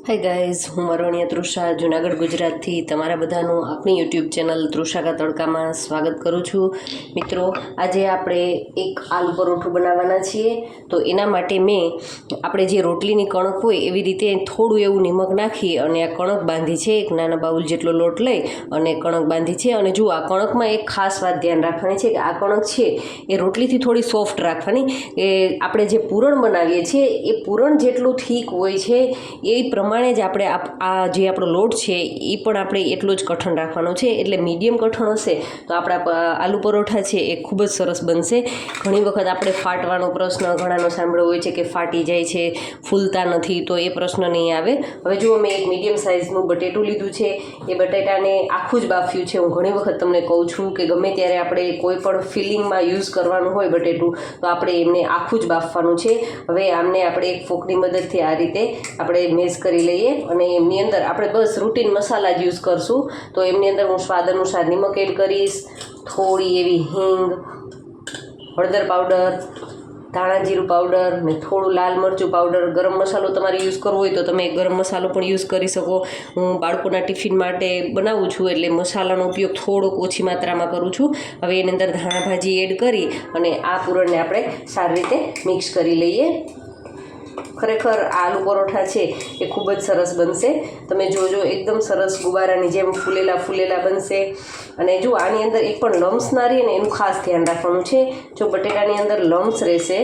Hi guys, હું મરવણીયા તૃષા જુનાગઢ ગુજરાતથી તમારા બધાનું આપણી યુટ્યુબ ચેનલ તૃષા કા તડકામાં સ્વાગત કરું છું. મિત્રો, આજે આપણે એક આલુ પરોઠું બનાવવાના છીએ. તો એના માટે આપણે જે રોટલીની કણક હોય એવી રીતે થોડું એવું નિમક નાખી અને આ કણક બાંધી છે. એક નાના બાઉલ જેટલો લોટ લઈ અને કણક બાંધી છે. અને જુઓ, આ કણકમાં એક ખાસ વાત ધ્યાન રાખવાની છે કે આ કણક છે એ રોટલીથી થોડી સોફ્ટ રાખવાની. એ આપણે જે પૂરણ બનાવીએ છીએ એ પૂરણ જેટલું થીક હોય છે એ પ્રમાણે જ આપણે આ જે આપણો લોટ છે એ પણ આપણે એટલો જ કઠણ રાખવાનો છે. એટલે મીડિયમ કઠણ હશે તો આપણા આલુ પરોઠા છે એ ખૂબ જ સરસ બનશે. ઘણી વખત આપણે ફાટવાનો પ્રશ્ન ઘણાનો સાંભળ્યો હોય છે કે ફાટી જાય છે, ફૂલતા નથી, તો એ પ્રશ્ન નહીં આવે. હવે જુઓ, મેં એક મીડિયમ સાઇઝનું બટેટું લીધું છે. એ બટેટાને આખું જ બાફ્યું છે. હું ઘણી વખત તમને કહું છું કે ગમે ત્યારે આપણે કોઈ પણ ફિલિંગમાં યુઝ કરવાનું હોય બટેટું તો આપણે એમને આખું જ બાફવાનું છે. હવે આમને આપણે એક ફોકની મદદથી આ રીતે આપણે મેશ કરી લઈએ અને એમની અંદર આપણે બસ રૂટીન મસાલા જ યુઝ કરશું. તો એમની અંદર હું સ્વાદ અનુસાર નિમક એડ કરીશ, થોડી એવી હિંગ, હળદર પાવડર, ધાણા જીરું પાવડર ને થોડું લાલ મરચું પાવડર. ગરમ મસાલો તમારે યુઝ કરવો હોય તો તમે ગરમ મસાલો પણ યુઝ કરી શકો. હું બાળકોના ટિફિન માટે બનાવું છું એટલે મસાલાનો ઉપયોગ થોડોક ઓછી માત્રામાં કરું છું. હવે એની અંદર ધાણા ભાજી એડ કરી અને આ પૂરણને આપણે સારી રીતે મિક્સ કરી લઈએ. ખરેખર આલુ પરોઠા છે એ ખૂબ જ સરસ બનશે. તમે જોજો, એકદમ સરસ ગુબારાની જેમ ફૂલેલા બનશે. અને જો આની અંદર એક પણ લમ્સ ના રહે ને એનું ખાસ ધ્યાન રાખવાનું છે. જો બટેટાની અંદર લમ્સ રહેશે,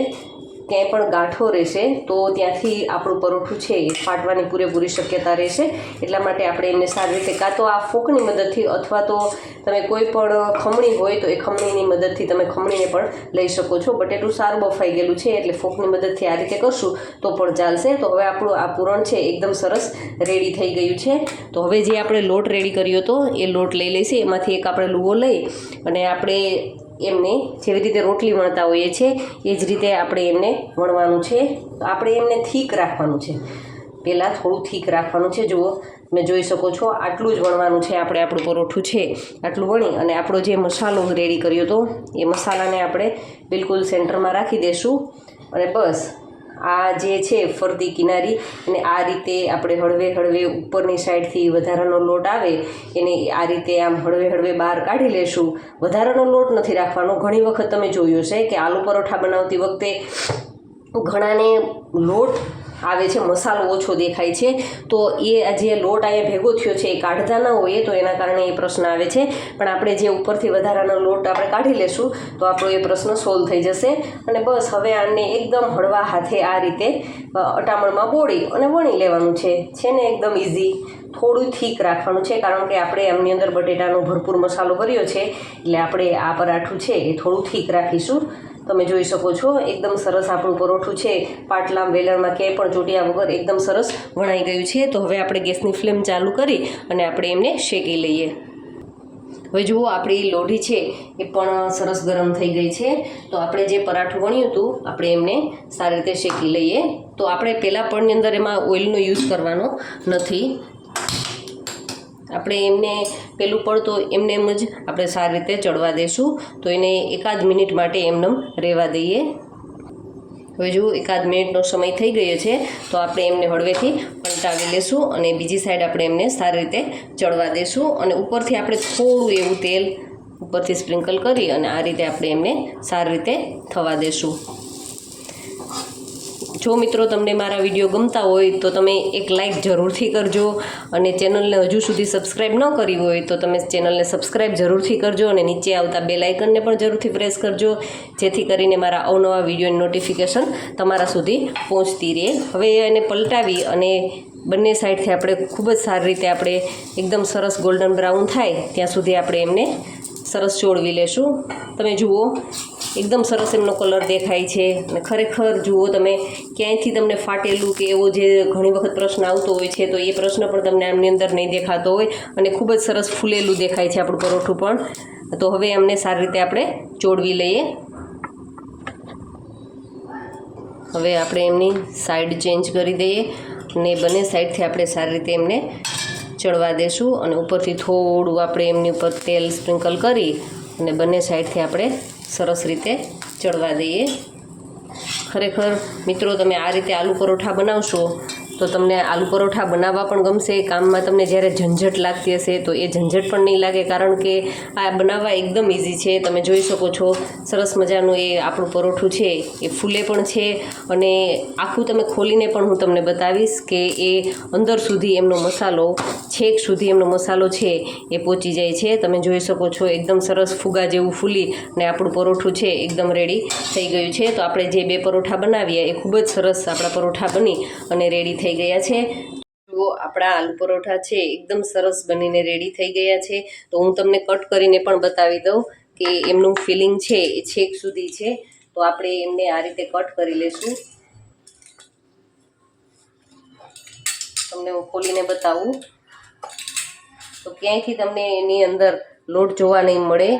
ક્યાંય પણ ગાંઠો રહેશે તો ત્યાંથી આપણું પરોઠું છે એ ફાટવાની પૂરેપૂરી શક્યતા રહેશે. એટલા માટે આપણે એમને સારી રીતે કાં તો આ ફોકની મદદથી અથવા તો તમે કોઈ પણ ખમણી હોય તો એ ખમણીની મદદથી તમે ખમણીને પણ લઈ શકો છો. બટેટું સારું બફાઈ ગયેલું છે એટલે ફોકની મદદથી આ રીતે કરશું તો પણ ચાલશે. તો હવે આપણું આ પૂરણ છે એકદમ સરસ રેડી થઈ ગયું છે. તો હવે જે આપણે લોટ રેડી કર્યો હતો એ લોટ લઈ લઈશું. એમાંથી એક આપણે લુવો લઈ અને આપણે એમને જેવી રીતે રોટલી વણતા હોઈએ છીએ એ જ રીતે આપણે એમને વણવાનું છે. આપણે એમને થીક રાખવાનું છે. પહેલાં થોડું થીક રાખવાનું છે. જુઓ, તમે જોઈ શકો છો, આટલું જ વણવાનું છે. આપણે આપણું પરોઠું છે આટલું વણી અને આપણો જે મસાલો રેડી કર્યો હતો એ મસાલાને આપણે બિલકુલ સેન્ટરમાં રાખી દઈશું. અને બસ આ જે છે ફરતી કિનારી અને આ રીતે આપણે હળવે ઉપરની સાઈડથી વધારાનો લોટ આવે એને આ રીતે આમ હળવે બહાર કાઢી લેશું. વધારાનો લોટ નથી રાખવાનો. ઘણી વખત તમે જોયું છે કે આલુ પરોઠા બનાવતી વખતે ઘણાને લોટ આવે છે, મસાલો ઓછો દેખાય છે. તો એ જે લોટ અહીંયા ભેગો થયો છે એ કાઢતા ન હોઈએ તો એના કારણે એ પ્રશ્ન આવે છે. પણ આપણે જે ઉપરથી વધારાનો લોટ આપણે કાઢી લેશું તો આપણો એ પ્રશ્ન સોલ્વ થઈ જશે. અને બસ હવે આને એકદમ હળવા હાથે આ રીતે અટામણમાં બોળી અને વણી લેવાનું છે ને એકદમ ઇઝી. થોડું થીક રાખવાનું છે કારણ કે આપણે એમની અંદર બટેટાનો ભરપૂર મસાલો ભર્યો છે એટલે આપણે આ પરાઠું છે એ થોડું થીક રાખીશું. તમે જોઈ શકો છો, એકદમ સરસ આપણું પરોઠું છે પાટલા વેલણમાં ક્યાંય પણ ચોટ્યા વગર એકદમ સરસ વણાઈ ગયું છે. તો હવે આપણે ગેસની ફ્લેમ ચાલુ કરી અને આપણે એમને શેકી લઈએ. હવે જુઓ, આપણી લોઢી છે એ પણ સરસ ગરમ થઈ ગઈ છે. તો આપણે જે પરાઠું વણ્યું હતું આપણે એમને સારી રીતે શેકી લઈએ. તો આપણે પહેલાં પણની અંદર એમાં ઓઇલનો યુઝ કરવાનો નથી. આપણે એમને પેલું પણ તો એમને એમ જ આપણે સારી રીતે ચડવા દઈશું. તો એને એકાદ મિનિટ માટે એમને રહેવા દઈએ. હવે જુઓ, એકાદ મિનિટનો સમય થઈ ગયો છે તો આપણે એમને હળવેથી પલટાવી લેશું અને બીજી સાઈડ આપણે એમને સારી રીતે ચડવા દઈશું. અને ઉપરથી આપણે થોડું એવું તેલ ઉપરથી સ્પ્રિંકલ કરી અને આ રીતે આપણે એમને સારી રીતે થવા દઈશું. જો મિત્રો, તમને મારા વિડીયો ગમતા હોય તો તમે એક લાઇક જરૂરથી કરજો. અને ચેનલને હજુ સુધી સબસ્ક્રાઈબ ન કરી હોય તો તમે ચેનલને સબસ્ક્રાઈબ જરૂરથી કરજો. અને નીચે આવતા બેલ આઇકનને પણ જરૂરથી પ્રેસ કરજો જેથી કરીને મારા અવનવા વિડીયોની નોટિફિકેશન તમારા સુધી પહોંચતી રહે. હવે એને પલટાવી અને બંને સાઈડથી આપણે ખૂબ જ સારી રીતે આપણે એકદમ સરસ ગોલ્ડન બ્રાઉન થાય ત્યાં સુધી આપણે એમને સરસ ચોળવી લેશું. તમે જુઓ, એકદમ સરસ એમનો કલર દેખાય છે. અને ખરેખર જુઓ, તમે ક્યાંયથી તમને ફાટેલું કે એવો જે ઘણી વખત પ્રશ્ન આવતો હોય છે તો એ પ્રશ્ન પણ તમને આમની અંદર નહીં દેખાતો હોય. અને ખૂબ જ સરસ ફૂલેલું દેખાય છે આપણું પરોઠું પણ. તો હવે એમને સારી રીતે આપણે ચોળવી લઈએ. હવે આપણે એમની સાઈડ ચેન્જ કરી દઈએ અને બંને સાઈડથી આપણે સારી રીતે એમને ચડવા દઈશું. અને ઉપરથી થોડું આપણે એમની ઉપર તેલ સ્પ્રિંકલ કરી અને બંને સાઈડથી આપણે સરસ રીતે ચડવા દઈએ. ખરેખર મિત્રો, તમે આ રીતે આલુ પરોઠા બનાવશો તો તો તમને આલુ પરોઠા બનાવવા પણ ગમશે. કામમાં તમને જ્યારે ઝંઝટ લાગતી હશે તો એ ઝંઝટ પણ નહીં લાગે, કારણ કે આ બનાવવા એકદમ ઇઝી છે. તમે જોઈ શકો છો સરસ મજાનું એ આપણું પરોઠું છે એ ફૂલે પણ છે, અને આખું તમે ખોલીને પણ હું તમને બતાવીશ કે એ અંદર સુધી એમનો મસાલો, છેક સુધી એમનો મસાલો છે એ પહોંચી જાય છે. તમે જોઈ શકો છો એકદમ સરસ ફુગા જેવું ફૂલી અને આપણું પરોઠું છે એકદમ રેડી થઈ ગયું છે. તો આપણે જે 2 પરોઠા બનાવીએ એ ખૂબ જ સરસ આપણા પરોઠા બની અને રેડી થઈ ગયા છે. તો આપણા આલુ પરોઠા છે એકદમ સરસ બનીને રેડી થઈ ગયા છે. તો હું તમને કટ કરીને પણ બતાવી દઉં કે એમનું ફિલિંગ છે એ છેક સુધી છે. તો આપણે એમને આ રીતે કટ કરી લઈશું. તમને હું ખોલીને બતાવું તો ક્યાંયથી તમને એની અંદર લોટ જોવા નહીં મળે.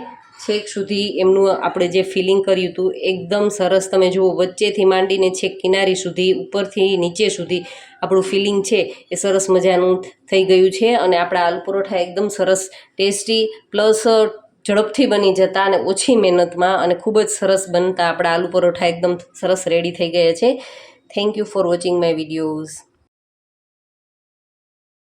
છેક સુધી એમનું આપણે જે ફિલિંગ કર્યું હતું એકદમ સરસ. તમે જુઓ વચ્ચેથી માંડીને છેક કિનારી સુધી, ઉપરથી નીચે સુધી આપણું ફિલિંગ છે એ સરસ મજાનું થઈ ગયું છે. અને આપણા આલુ પરોઠા એકદમ સરસ ટેસ્ટી પ્લસ ઝડપથી બની જતા અને ઓછી મહેનતમાં અને ખૂબ જ સરસ બનતા આપણા આલુ પરોઠા એકદમ સરસ રેડી થઈ ગયા છે. Thank you for watching my videos.